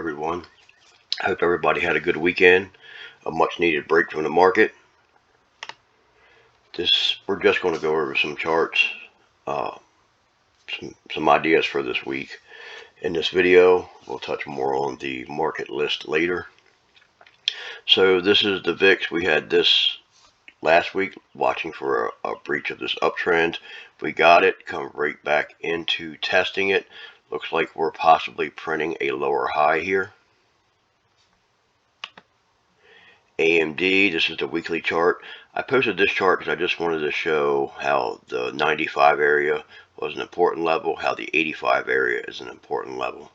everyone. I hope everybody had a good weekend, a much needed break from the market. We're just going to go over some charts, some ideas for this week. In this video, we'll touch more on the market list later. So this is the VIX. We had this last week, watching for a breach of this uptrend. We got it, come right back into testing it. Looks like we're possibly printing a lower high here. AMD, this is the weekly chart. I posted this chart because I just wanted to show how the 95 area was an important level, how the 85 area is an important level.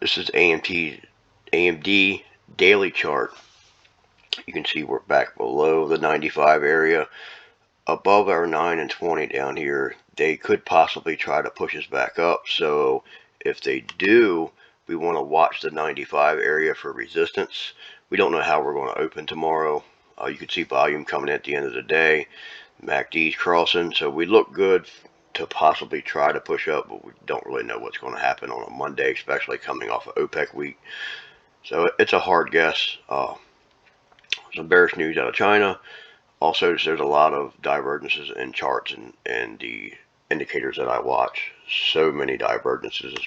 This is AMD Daily Chart. You can see we're back below the 95 area. Above our 9 and 20 down here, they could possibly try to push us back up. So if they do, we want to watch the 95 area for resistance. We don't know how we're going to open tomorrow. You can see volume coming at the end of the day. MACD's crossing, so we look good to possibly try to push up, but we don't really know what's going to happen on a Monday, especially coming off of OPEC week. So it's a hard guess. Some bearish news out of China. Also, there's a lot of divergences in charts and the indicators that I watch. So many divergences.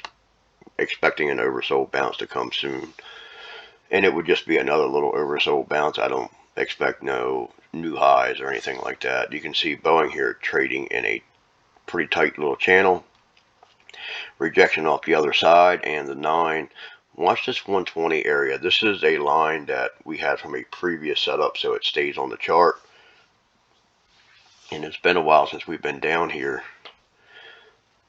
Expecting an oversold bounce to come soon, and it would just be another little oversold bounce. I don't expect no new highs or anything like that. You can see Boeing here trading in a pretty tight little channel, rejection off the other side, and the 9. Watch this 120 area. This is a line that we had from a previous setup, so it stays on the chart, and it's been a while since we've been down here.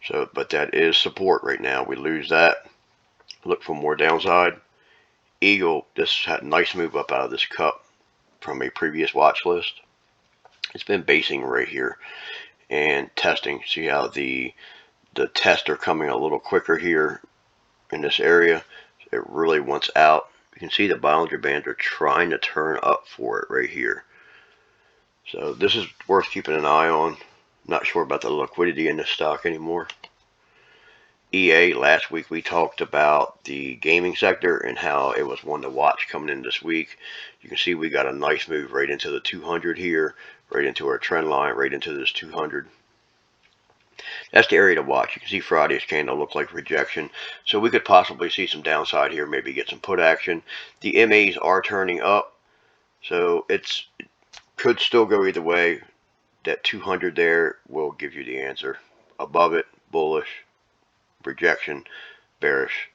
So, but that is support right now. We lose that, look for more downside. Eagle, this had a nice move up out of this cup from a previous watch list. It's been basing right here and testing. See how the tests are coming a little quicker here in this area. It really wants out. You can see the Bollinger Bands are trying to turn up for it right here. So this is worth keeping an eye on. Not sure about the liquidity in this stock anymore. EA, last week we talked about the gaming sector and how it was one to watch coming in this week. You can see we got a nice move right into the 200 here, right into our trend line, right into this 200. That's the area to watch. You can see Friday's candle looked like rejection. So we could possibly see some downside here, maybe get some put action. The MAs are turning up, so it could still go either way. That 200 there will give you the answer. Above it, bullish, rejection, bearish,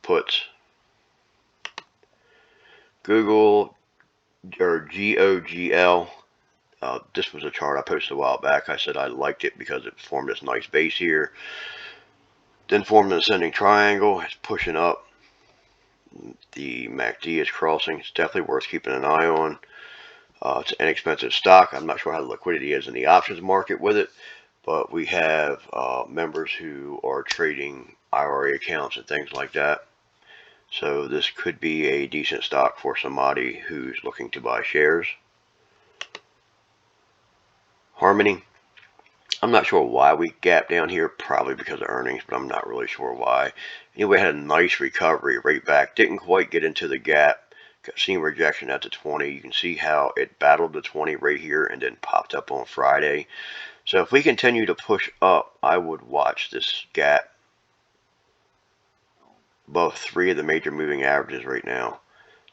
puts. Google, or GOGL, this was a chart I posted a while back. I said I liked it because it formed this nice base here. Then formed an ascending triangle. It's pushing up. The MACD is crossing. It's definitely worth keeping an eye on. It's an inexpensive stock. I'm not sure how the liquidity is in the options market with it, but we have members who are trading IRA accounts and things like that. So this could be a decent stock for somebody who's looking to buy shares. Harmony, I'm not sure why we gapped down here, probably because of earnings, but I'm not really sure why. Anyway, had a nice recovery right back. Didn't quite get into the gap. Seeing rejection at the 20. You can see how it battled the 20 right here and then popped up on Friday. So if we continue to push up, I would watch this gap above 3 of the major moving averages right now.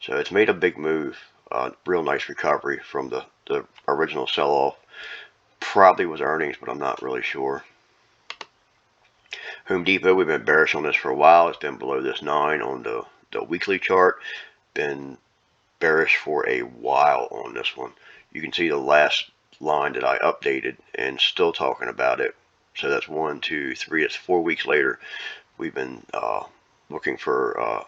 So it's made a big move. Real nice recovery from the original sell-off. Probably was earnings, but I'm not really sure. Home Depot, we've been bearish on this for a while. It's been below this 9 on the weekly chart. Been bearish for a while on this one. You can see the last line that I updated and still talking about it. So that's 1, 2, 3. It's 4 weeks later. We've been looking for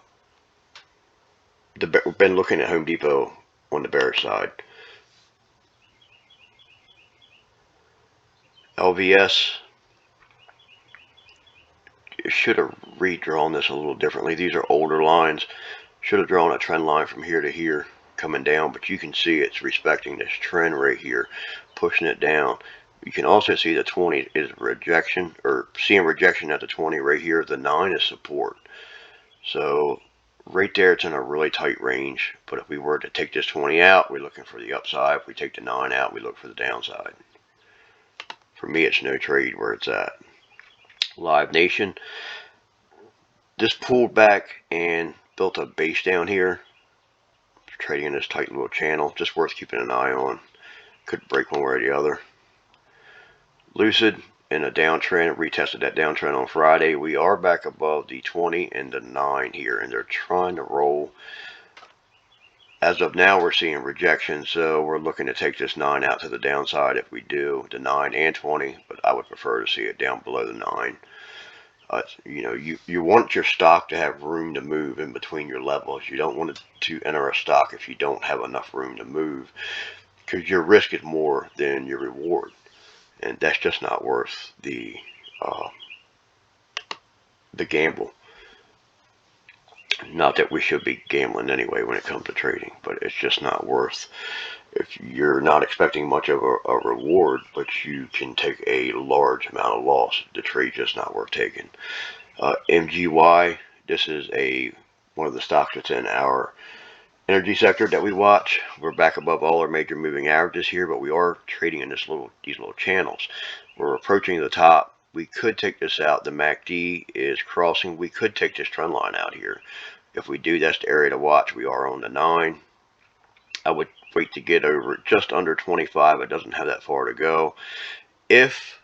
we've been looking at Home Depot on the bearish side. LVS, should have redrawn this a little differently. These are older lines. Should have drawn a trend line from here to here coming down, but you can see it's respecting this trend right here, pushing it down. You can also see the 20 is rejection, or seeing rejection at the 20 right here. The 9 is support. So right there, it's in a really tight range. But if we were to take this 20 out, we're looking for the upside. If we take the 9 out, we look for the downside. For me, it's no trade where it's at. Live Nation, this pulled back and built a base down here. Trading in this tight little channel, just worth keeping an eye on. Could break one way or the other. Lucid in a downtrend, retested that downtrend on Friday. We are back above the 20 and the 9 here, and they're trying to roll. As of now, we're seeing rejection, so we're looking to take this 9 out to the downside if we do the 9 and 20, but I would prefer to see it down below the 9. You know, you want your stock to have room to move in between your levels. You don't want to enter a stock if you don't have enough room to move, because your risk is more than your reward, and that's just not worth the gamble. Not that we should be gambling anyway when it comes to trading, but it's just not worth. If you're not expecting much of a reward, but you can take a large amount of loss, the trade's just not worth taking. MGY, this is one of the stocks that's in our energy sector that we watch. We're back above all our major moving averages here, but we are trading in these little channels. We're approaching the top. We could take this out. The MACD is crossing. We could take this trend line out here. If we do, that's the area to watch. We are on the 9. I would wait to get over just under 25. It doesn't have that far to go. If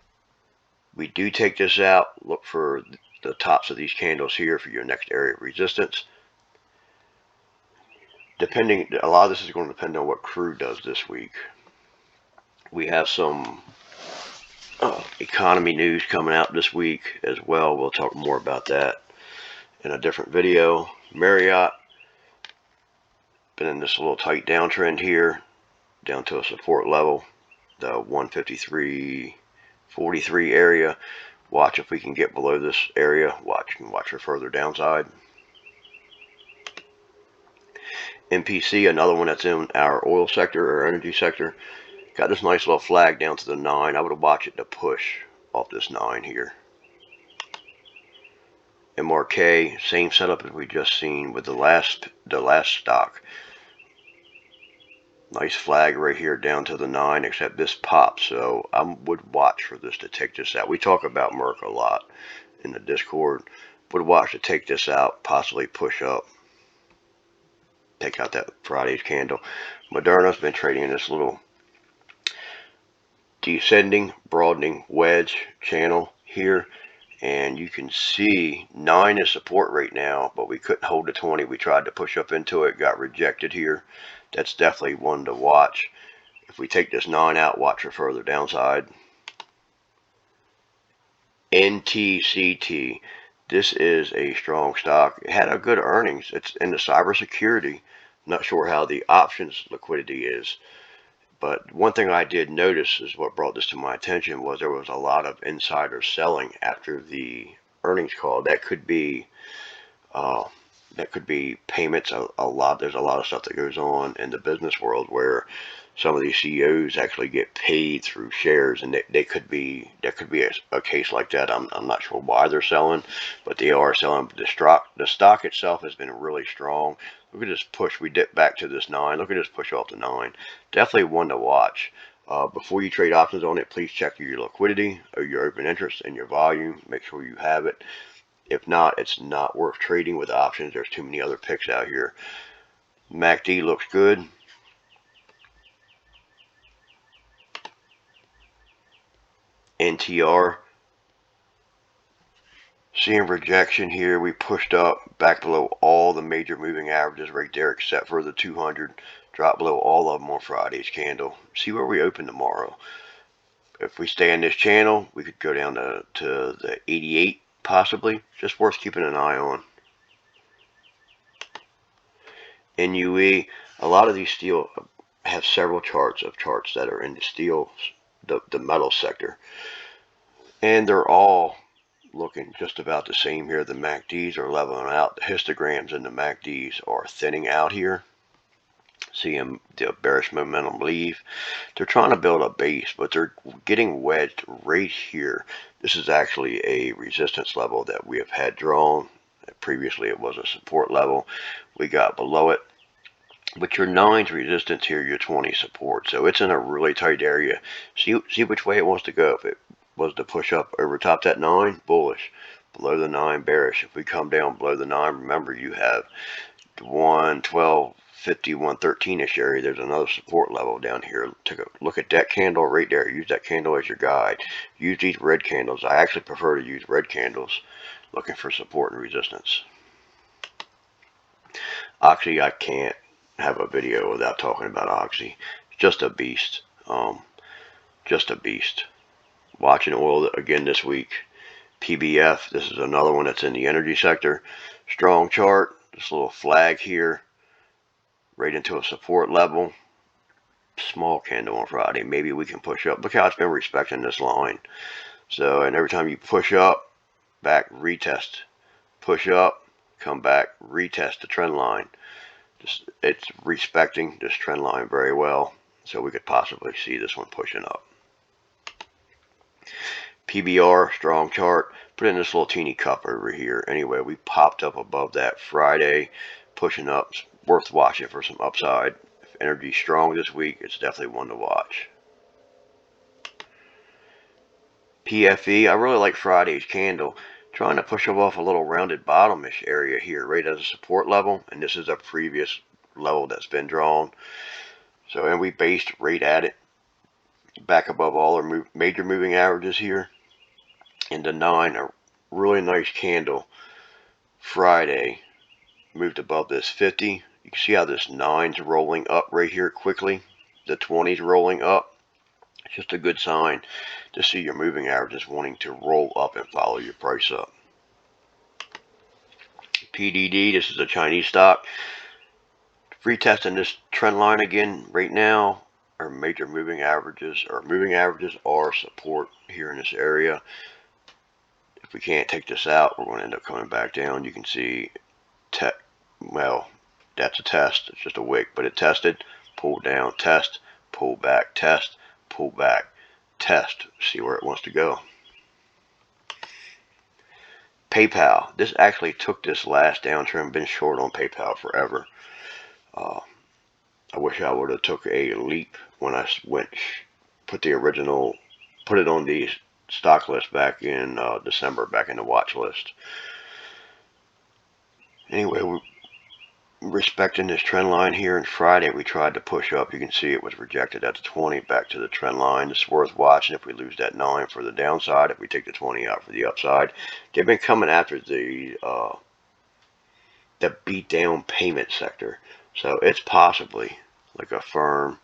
we do take this out, look for the tops of these candles here for your next area of resistance. A lot of this is going to depend on what crude does this week. We have some economy news coming out this week as well. We'll talk more about that in a different video. Marriott, been in this little tight downtrend here, down to a support level, the 153.43 area. Watch if we can get below this area. Watch for further downside. MPC, another one that's in our oil sector or energy sector, got this nice little flag down to the 9. I would watch it to push off this 9 here. MRK, same setup as we just seen with the last stock. Nice flag right here down to the 9, except this pops, so I would watch for this to take this out. We talk about Merck a lot in the Discord. Would watch to take this out, possibly push up. Take out that Friday's candle. Moderna's been trading in this little descending, broadening wedge channel here. And you can see 9 is support right now, but we couldn't hold the 20. We tried to push up into it, got rejected here. That's definitely one to watch. If we take this 9 out, watch for further downside. Ntct, this is a strong stock. It had a good earnings. It's in the cybersecurity. Not sure how the options liquidity is. But one thing I did notice is what brought this to my attention was there was a lot of insider selling after the earnings call. That could be payments. There's a lot of stuff that goes on in the business world where some of these CEOs actually get paid through shares, and that could be a case like that. I'm not sure why they're selling, but they are selling. The stock itself has been really strong. Look at this push. We dip back to this 9. Look at this push off the 9. Definitely one to watch. Before you trade options on it, please check your liquidity or your open interest and your volume. Make sure you have it. If not, it's not worth trading with options. There's too many other picks out here. MACD looks good. NTR, seeing rejection here. We pushed up back below all the major moving averages right there except for the 200. Dropped below all of them on Friday's candle. See where we open tomorrow. If we stay in this channel, we could go down to the 88 possibly. Just worth keeping an eye on. NUE, a lot of these steel have several charts that are in the steel, the metal sector, and they're all looking just about the same here. The MACDs are leveling out. The histograms in the MACDs are thinning out here. Seeing the bearish momentum leave. They're trying to build a base, but they're getting wedged right here. This is actually a resistance level that we have had drawn. Previously it was a support level. We got below it. But your 9's resistance here, your 20 support. So it's in a really tight area. See which way it wants to go. If it was to push up over top that 9, bullish. Below the 9, bearish. If we come down below the 9, remember you have 112, 50, 113-ish area. There's another support level down here. Take a look at that candle right there. Use that candle as your guide. Use these red candles. I actually prefer to use red candles looking for support and resistance. Oxy, I can't have a video without talking about Oxy. Just a beast. Just a beast. Watching oil again this week. PBF, this is another one that's in the energy sector. Strong chart. This little flag here. Right into a support level. Small candle on Friday. Maybe we can push up. Look how it's been respecting this line. So, and every time you push up, back, retest. Push up, come back, retest the trend line. It's respecting this trend line very well, so we could possibly see this one pushing up. PBR, strong chart, put in this little teeny cup over here. Anyway, we popped up above that Friday, pushing up. It's worth watching for some upside. If energy's strong this week, it's definitely one to watch. PFE, I really like Friday's candle. Trying to push up off a little rounded bottomish area here, right at a support level, and this is a previous level that's been drawn. So, and we based right at it, back above all our major moving averages here. And the 9, a really nice candle. Friday moved above this 50. You can see how this 9's rolling up right here quickly. The 20's rolling up. It's just a good sign to see your moving averages wanting to roll up and follow your price up. PDD, this is a Chinese stock. Retesting this trend line again right now. Our major moving averages are support here in this area. If we can't take this out, we're going to end up coming back down. You can see, well, that's a test. It's just a wick, but it tested, pulled down, test, pull back, test, pull back, test. See where it wants to go. PayPal. This actually took this last downtrend. Been short on PayPal forever. I wish I would have took a leap when I put it on the stock list back in December, back in the watch list. Anyway, we're respecting this trend line here. And Friday we tried to push up. You can see it was rejected at the 20 back to the trend line. It's worth watching if we lose that 9 for the downside, if we take the 20 out for the upside. They've been coming after the beat down payment sector. So it's possibly like a firm,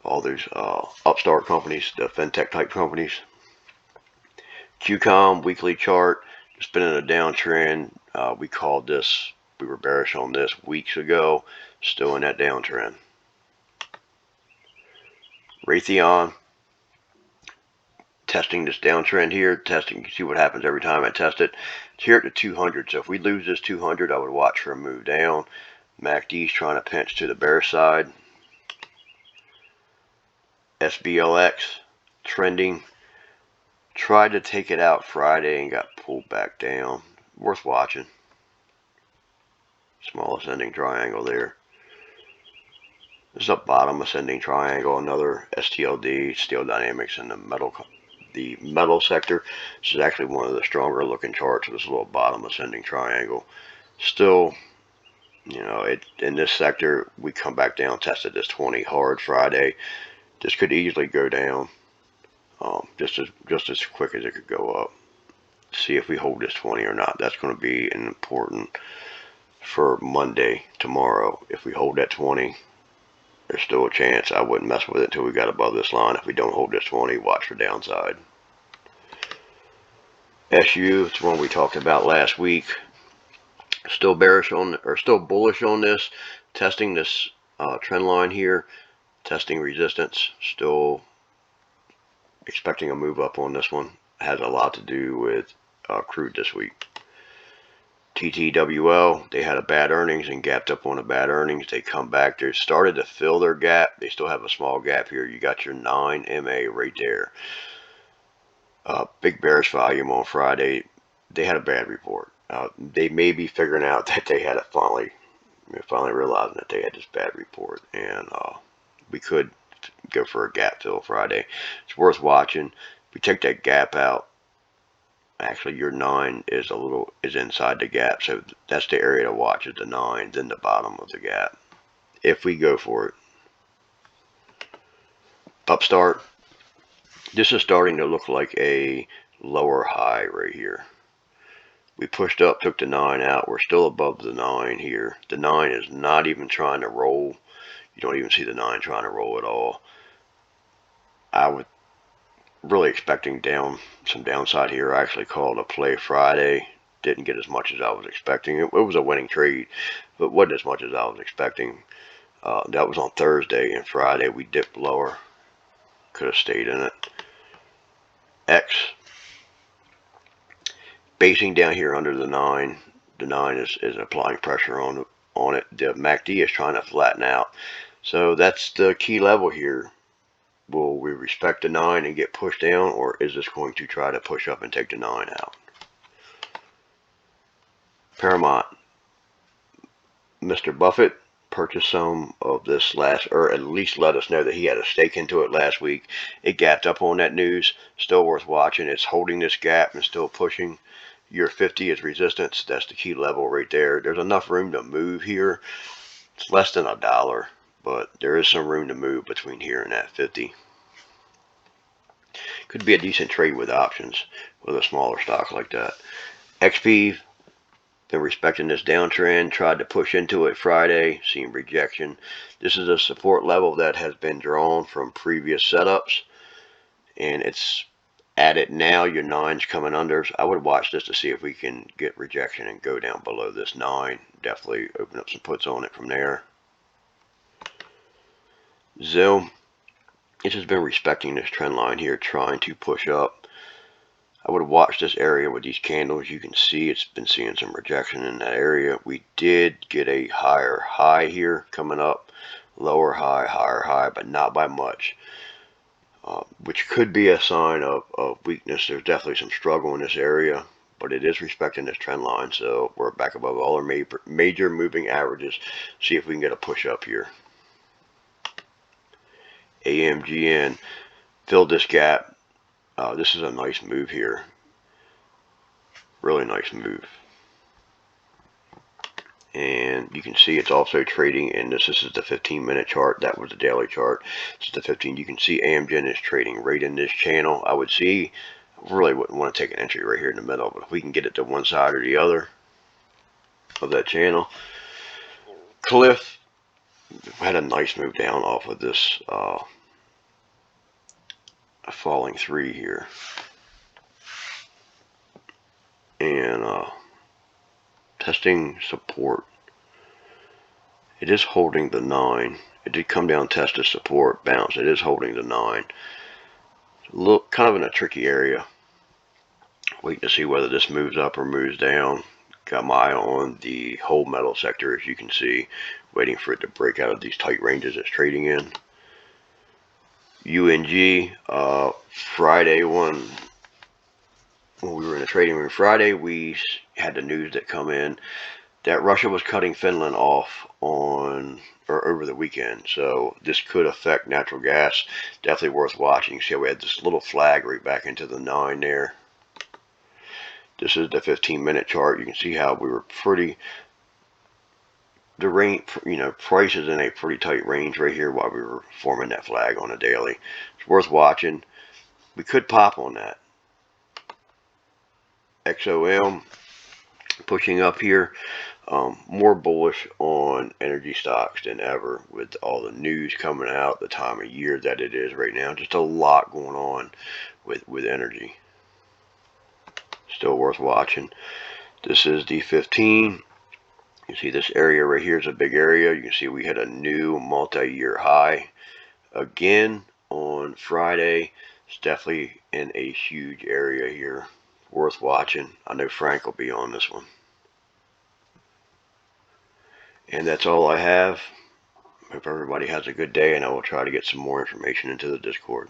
all these upstart companies, the fintech type companies. QCOM weekly chart, it's been in a downtrend. We were bearish on this weeks ago, still in that downtrend. Raytheon, testing this downtrend here, testing, see what happens every time I test it. It's here at the 200, so if we lose this 200, I would watch for a move down. MACD's trying to pinch to the bearish side. SBLX, trending. Tried to take it out Friday and got pulled back down. Worth watching. Small ascending triangle there. This is a bottom ascending triangle, another STLD, Steel Dynamics in the metal sector. This is actually one of the stronger looking charts with this little bottom ascending triangle. Still, you know, in this sector, we come back down, tested this 20 hard Friday. This could easily go down just as quick as it could go up. See if we hold this 20 or not. That's going to be important for Monday, tomorrow. If we hold that 20, there's still a chance. I wouldn't mess with it until we got above this line. If we don't hold this 20, watch for downside. SU, it's one we talked about last week. Still bearish on, or still bullish on this. Testing this trend line here. Testing resistance. Still expecting a move up on this one. Has a lot to do with crude this week. TTWL, they had a bad earnings and gapped up on the bad earnings. They come back. They started to fill their gap. They still have a small gap here. You got your 9 MA right there. Big bearish volume on Friday. They had a bad report. They may be figuring out that they had finally realizing that they had this bad report, and we could go for a gap fill Friday. It's worth watching. If we take that gap out, actually your 9 is inside the gap, so that's the area to watch, is the 9, then the bottom of the gap, if we go for it. Upstart, this is starting to look like a lower high right here. We pushed up, took the 9 out. We're still above the 9 here. The 9 is not even trying to roll. You don't even see the 9 trying to roll at all. I was really expecting some downside here. I actually called a play Friday. Didn't get as much as I was expecting. It was a winning trade, but wasn't as much as I was expecting. That was on Thursday, and Friday we dipped lower. Could have stayed in it. X, basing down here under the 9. The 9 is applying pressure on it. The MACD is trying to flatten out. So that's the key level here. Will we respect the 9 and get pushed down, or is this going to try to push up and take the 9 out? Paramount, Mr. Buffett purchased some of this or at least let us know that he had a stake into it last week. It gapped up on that news. Still worth watching. It's holding this gap and still pushing. Your 50 is resistance. That's the key level right there. There's enough room to move here. It's less than $1, but there is some room to move between here and that 50. Could be a decent trade with options with a smaller stock like that. XP, been respecting this downtrend, tried to push into it Friday, seeing rejection. This is a support level that has been drawn from previous setups, and it's at it now. Your 9's coming under. I would watch this to see if we can get rejection and go down below this 9. Definitely open up some puts on it from there. Zil, it has been respecting this trend line here, trying to push up. I would watch this area with these candles. You can see it's been seeing some rejection in that area. We did get a higher high here coming up, lower high, higher high, but not by much, which could be a sign of weakness. There's definitely some struggle in this area, but it is respecting this trend line, so we're back above all our major moving averages. See if we can get a push up here. AMGN filled this gap. This is a nice move here. Really nice move. And you can see it's also trading in this. This is the 15-minute chart. That was the daily chart. This is the 15. You can see AMGN is trading right in this channel. I really wouldn't want to take an entry right here in the middle, but if we can get it to one side or the other of that channel. Cliff had a nice move down off of this falling 3 here, and testing support. It is holding the 9. It did come down, test the support, bounce. It is holding the 9. Look, kind of in a tricky area. Waiting to see whether this moves up or moves down. Got my eye on the whole metal sector, as you can see, waiting for it to break out of these tight ranges it's trading in. UNG, Friday when we were in the trading room Friday, we had the news that come in that Russia was cutting Finland off over the weekend. So this could affect natural gas. Definitely worth watching. See how we had this little flag right back into the 9 there. This is the 15-minute chart. You can see how we were the range, price is in a pretty tight range right here while we were forming that flag on a daily. It's worth watching. We could pop on that. XOM pushing up here. More bullish on energy stocks than ever with all the news coming out, the time of year that it is right now. Just a lot going on with energy. Still worth watching. This is the 15. You see this area right here is a big area. You can see we had a new multi-year high again on Friday. It's definitely in a huge area here. Worth watching. I know Frank will be on this one. And that's all I have. Hope everybody has a good day, and I will try to get some more information into the Discord.